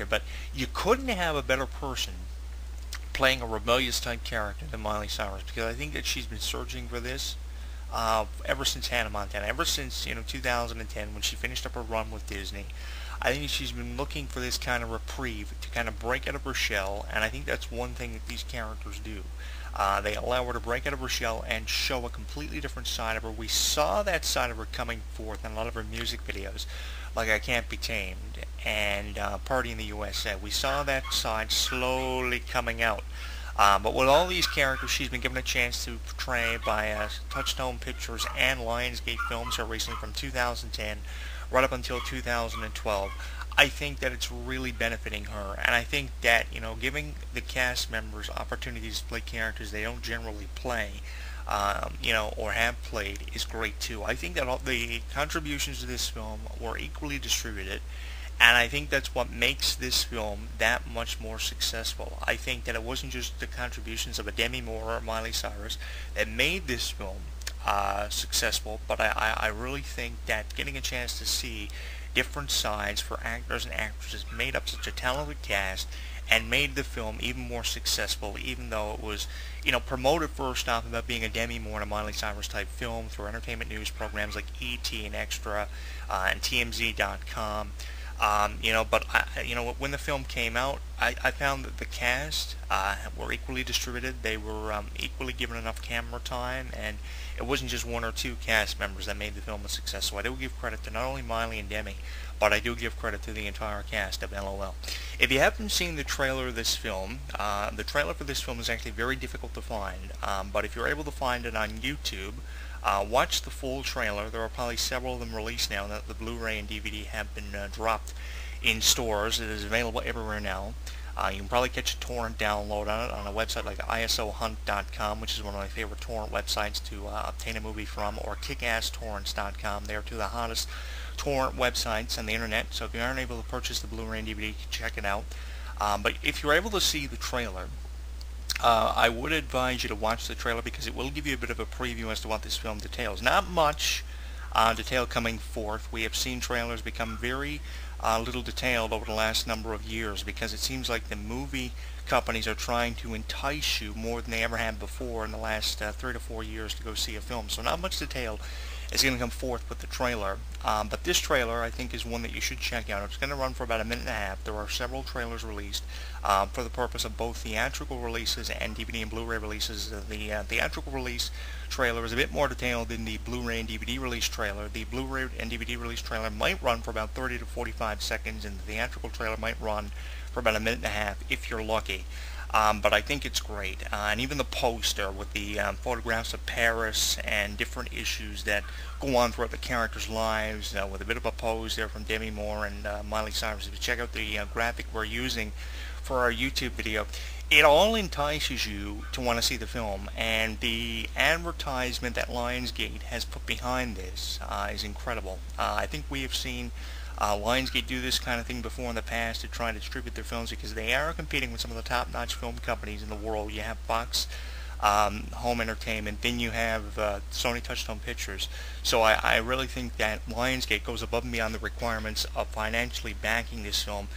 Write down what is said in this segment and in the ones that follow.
but you couldn't have a better person playing a rebellious type character than Miley Cyrus, because I think that she's been searching for this ever since Hannah Montana, ever since 2010 when she finished up her run with Disney. I think she's been looking for this kind of reprieve to kind of break out of her shell, and I think that's one thing that these characters do. They allow her to break out of her shell and show a completely different side of her. We saw that side of her coming forth in a lot of her music videos, like I Can't Be Tamed and Party in the USA. We saw that side slowly coming out. But with all these characters she's been given a chance to portray by Touchstone Pictures and Lionsgate Films here recently from 2010 right up until 2012, I think that it's really benefiting her. And I think that, giving the cast members opportunities to play characters they don't generally play, or have played is great too. I think that all the contributions to this film were equally distributed, and I think that's what makes this film that much more successful. I think that it wasn't just the contributions of a Demi Moore or Miley Cyrus that made this film successful, but I really think that getting a chance to see different sides for actors and actresses made up such a talented cast and made the film even more successful, even though it was, promoted first off about being a Demi Moore and a Miley Cyrus type film through entertainment news programs like ET and Extra and TMZ.com. But when the film came out, I found that the cast were equally distributed. They were equally given enough camera time, and it wasn't just one or two cast members that made the film a success. So I do give credit to not only Miley and Demi, but I do give credit to the entire cast of LOL. If you haven't seen the trailer of this film, the trailer for this film is actually very difficult to find, but if you're able to find it on YouTube, watch the full trailer. There are probably several of them released now that the Blu-ray and DVD have been dropped in stores. It is available everywhere now. You can probably catch a torrent download on it on a website like isohunt.com, which is one of my favorite torrent websites to obtain a movie from, or kickasstorrents.com. They are two of the hottest torrent websites on the internet, so if you aren't able to purchase the Blu-ray and DVD, you can check it out. But if you're able to see the trailer, I would advise you to watch the trailer because it will give you a bit of a preview as to what this film details. Not much detail coming forth. We have seen trailers become very little detailed over the last number of years because it seems like the movie companies are trying to entice you more than they ever have before in the last 3 to 4 years to go see a film. So not much detail is going to come forth with the trailer. But this trailer, I think, is one that you should check out. It's going to run for about a minute and a half. There are several trailers released for the purpose of both theatrical releases and DVD and Blu-ray releases. The theatrical release trailer is a bit more detailed than the Blu-ray and DVD release trailer. The Blu-ray and DVD release trailer might run for about 30 to 45 seconds, and the theatrical trailer might run for about a minute and a half if you're lucky. But I think it's great. And even the poster with the photographs of Paris and different issues that go on throughout the characters' lives, with a bit of a pose there from Demi Moore and Miley Cyrus. If you check out the graphic we're using for our YouTube video, it all entices you to want to see the film. And the advertisement that Lionsgate has put behind this is incredible. I think we have seen Lionsgate do this kind of thing before in the past to try to distribute their films because they are competing with some of the top-notch film companies in the world. You have Fox Home Entertainment, then you have Sony Touchstone Pictures. So I really think that Lionsgate goes above and beyond the requirements of financially backing this film.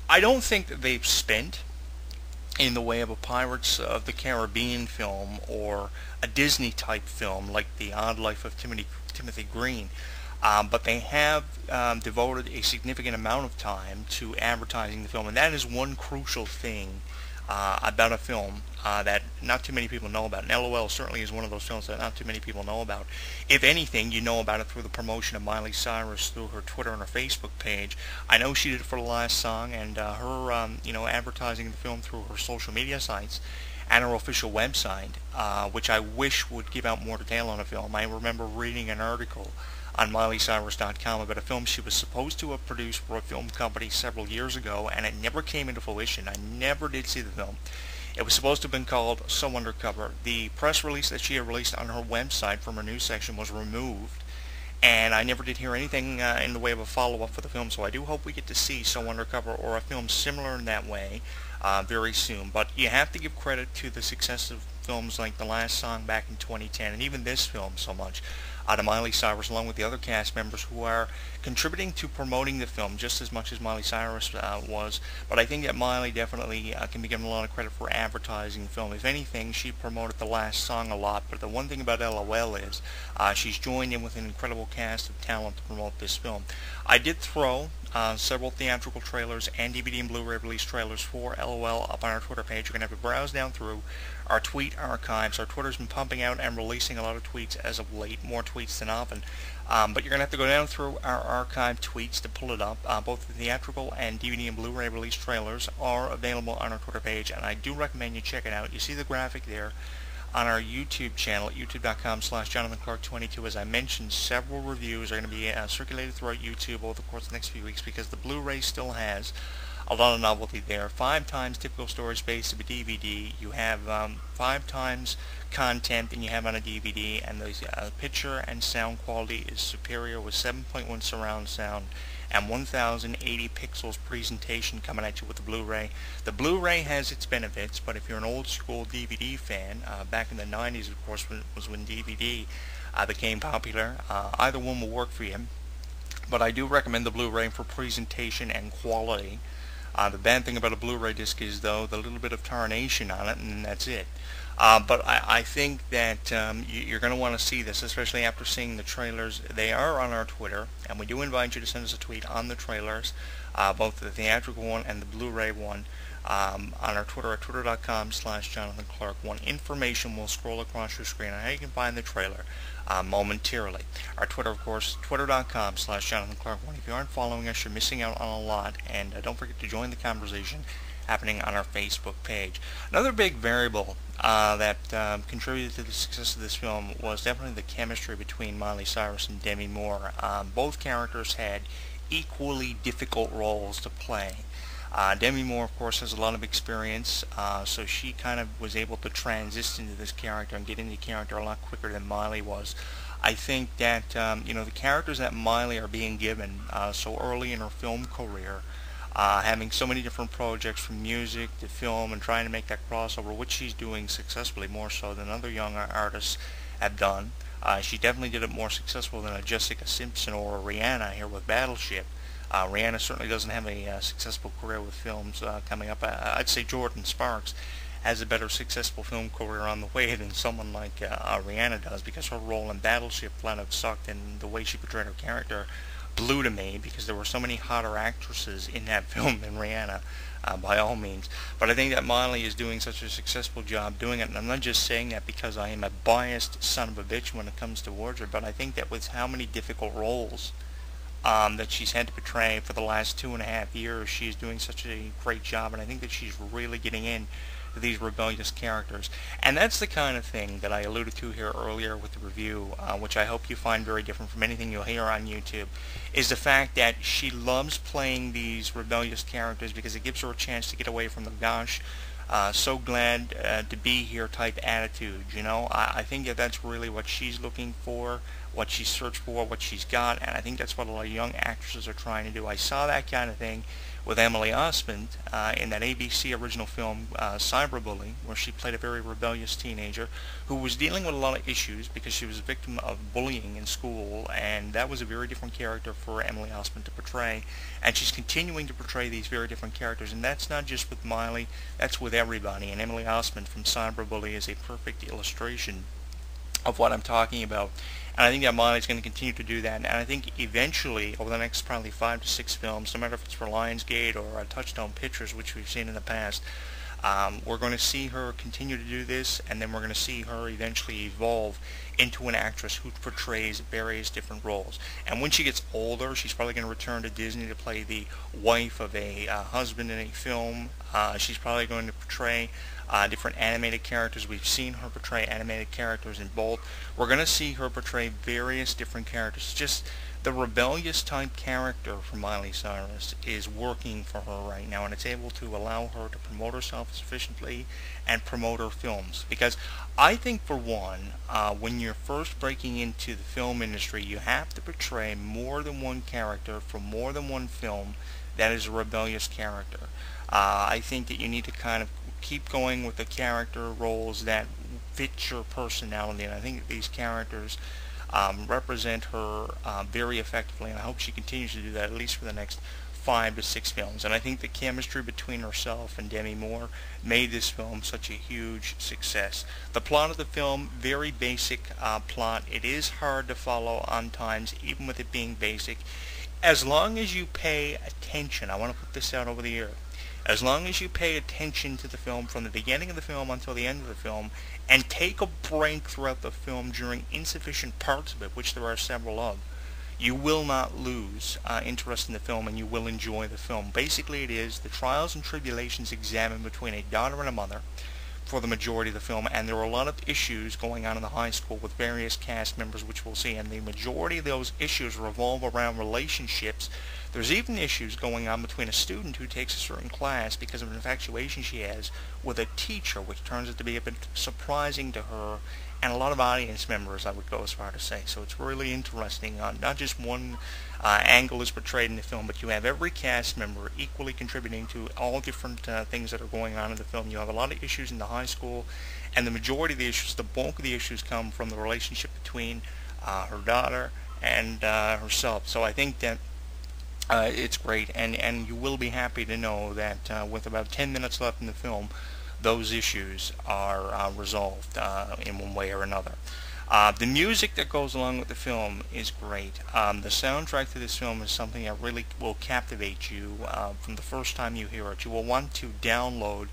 I don't think that they've spent in the way of a Pirates of the Caribbean film or a Disney-type film like The Odd Life of Timothy Green. But they have devoted a significant amount of time to advertising the film, and that is one crucial thing about a film that not too many people know about. And LOL certainly is one of those films that not too many people know about. If anything, you know about it through the promotion of Miley Cyrus through her Twitter and her Facebook page. I know she did it for the last song, and her advertising the film through her social media sites and her official website, which I wish would give out more detail on the film. I remember reading an article on MileyCyrus.com about a film she was supposed to have produced for a film company several years ago, and it never came into fruition. I never did see the film. It was supposed to have been called So Undercover. The press release that she had released on her website from her news section was removed, and I never did hear anything in the way of a follow-up for the film, so I do hope we get to see So Undercover or a film similar in that way very soon. But you have to give credit to the success of films like The Last Song back in 2010, and even this film so much. to Miley Cyrus, along with the other cast members who are contributing to promoting the film just as much as Miley Cyrus was. But I think that Miley definitely can be given a lot of credit for advertising the film. If anything, she promoted the last song a lot. But the one thing about LOL is she's joined in with an incredible cast of talent to promote this film. I did throw several theatrical trailers and DVD and Blu-ray release trailers for LOL up on our Twitter page. You're going to have to browse down through our tweet archives. Our Twitter's been pumping out and releasing a lot of tweets as of late, more tweets than often. But you're going to have to go down through our archive tweets to pull it up. Both the theatrical and DVD and Blu-ray release trailers are available on our Twitter page, and I do recommend you check it out. You see the graphic there on our YouTube channel at youtube.com/JonathanClarke22. As I mentioned, several reviews are going to be circulated throughout YouTube over the course of the next few weeks because the Blu-ray still has a lot of novelty there. 5 times typical storage space of a DVD. You have 5 times content than you have on a DVD, and the picture and sound quality is superior with 7.1 surround sound and 1080 pixels presentation coming at you with the Blu-ray. The Blu-ray has its benefits, but if you're an old school DVD fan, back in the 90s, of course, was when DVD became popular, either one will work for you. But I do recommend the Blu-ray for presentation and quality. The bad thing about a Blu-ray disc is, though, the little bit of tarnation on it, and that's it. But I think that you're going to want to see this, especially after seeing the trailers. They are on our Twitter, and we do invite you to send us a tweet on the trailers, both the theatrical one and the Blu-ray one, on our Twitter at twitter.com/JonathanClarke1. Information will scroll across your screen on how you can find the trailer momentarily. Our Twitter, of course, twitter.com/JonathanClarke1. If you aren't following us, you're missing out on a lot, and don't forget to join the conversation happening on our Facebook page. Another big variable that contributed to the success of this film was definitely the chemistry between Miley Cyrus and Demi Moore. Both characters had equally difficult roles to play. Demi Moore, of course, has a lot of experience, so she kind of was able to transition into this character and get into the character a lot quicker than Miley was. I think that the characters that Miley are being given so early in her film career, having so many different projects from music to film and trying to make that crossover, which she's doing successfully, more so than other young artists have done. She definitely did it more successful than a Jessica Simpson or a Rihanna here with Battleship. Rihanna certainly doesn't have a successful career with films coming up. I'd say Jordan Sparks has a better successful film career on the way than someone like Rihanna does, because her role in Battleship flat out sucked, and the way she portrayed her character blew to me, because there were so many hotter actresses in that film than Rihanna, by all means. But I think that Miley is doing such a successful job doing it, and I'm not just saying that because I am a biased son of a bitch when it comes towards her, but I think that with how many difficult roles that she's had to portray for the last 2.5 years, she's doing such a great job, and I think that she's really getting in to these rebellious characters. And that's the kind of thing that I alluded to here earlier with the review, which I hope you find very different from anything you'll hear on YouTube, is the fact that she loves playing these rebellious characters because it gives her a chance to get away from the gosh, so glad to be here type attitude. I think that that's really what she's looking for, what she's searched for, what she's got, and I think that's what a lot of young actresses are trying to do. I saw that kind of thing with Emily Osment in that ABC original film Cyberbully, where she played a very rebellious teenager who was dealing with a lot of issues because she was a victim of bullying in school, and that was a very different character for Emily Osment to portray, and she's continuing to portray these very different characters, and that's not just with Miley, that's with everybody, and Emily Osment from Cyberbully is a perfect illustration of what I'm talking about. And I think that Miley's going to continue to do that, and I think eventually, over the next probably 5 to 6 films, no matter if it's for Lionsgate or Touchstone Pictures, which we've seen in the past, we're going to see her continue to do this, and then we're going to see her eventually evolve into an actress who portrays various different roles. And when she gets older, she's probably going to return to Disney to play the wife of a husband in a film. She's probably going to portray different animated characters. We've seen her portray animated characters in both. We're going to see her portray various different characters. Just the rebellious type character for Miley Cyrus is working for her right now, and it's able to allow her to promote herself sufficiently and promote her films. Because I think, for one, when you're first breaking into the film industry, you have to portray more than one character for more than one film that is a rebellious character. I think that you need to kind of keep going with the character roles that fit your personality, and I think that these characters represent her very effectively, and I hope she continues to do that at least for the next 5 to 6 films. And I think the chemistry between herself and Demi Moore made this film such a huge success. The plot of the film, very basic plot. It is hard to follow on times, even with it being basic. As long as you pay attention, I want to put this out over the air, as long as you pay attention to the film from the beginning of the film until the end of the film, and take a break throughout the film during insufficient parts of it, which there are several of, you will not lose interest in the film, and you will enjoy the film. Basically, it is the trials and tribulations examined between a daughter and a mother for the majority of the film, and there are a lot of issues going on in the high school with various cast members, which we'll see, and the majority of those issues revolve around relationships. There's even issues going on between a student who takes a certain class because of an infatuation she has with a teacher, which turns out to be a bit surprising to her, and a lot of audience members, I would go as far to say. So it's really interesting. Not just one angle is portrayed in the film, but you have every cast member equally contributing to all different things that are going on in the film. You have a lot of issues in the high school, and the majority of the issues, the bulk of the issues, come from the relationship between her daughter and herself. So I think that it's great, and you will be happy to know that with about 10 minutes left in the film, those issues are resolved in one way or another. The music that goes along with the film is great. The soundtrack to this film is something that really will captivate you from the first time you hear it. You will want to download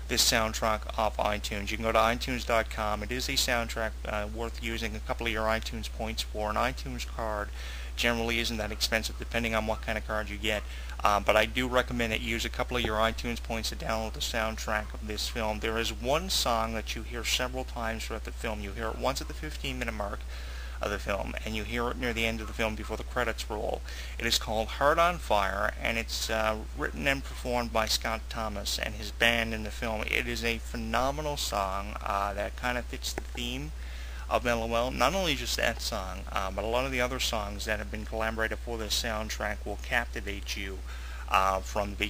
this soundtrack off iTunes. You can go to iTunes.com. It is a soundtrack worth using a couple of your iTunes points for. An iTunes card generally isn't that expensive depending on what kind of card you get. But I do recommend that you use a couple of your iTunes points to download the soundtrack of this film. There is one song that you hear several times throughout the film. You hear it once at the 15-minute mark of the film, and you hear it near the end of the film before the credits roll. It is called Heart on Fire, and it's written and performed by Scott Thomas and his band in the film. It is a phenomenal song that kind of fits the theme of LOL. Not only just that song, but a lot of the other songs that have been collaborated for this soundtrack will captivate you from the